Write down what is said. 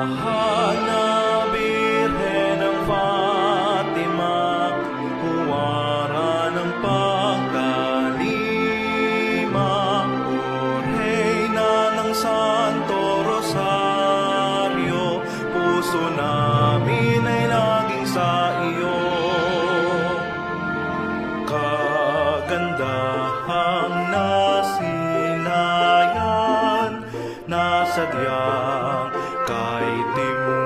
Mahal na Birhen ng Fatima, huwara ng pagkalima, o Reyna ng Santo Rosario, puso namin ay laging sa iyo. Kagandahang nasilayan, nasadyang kay Timur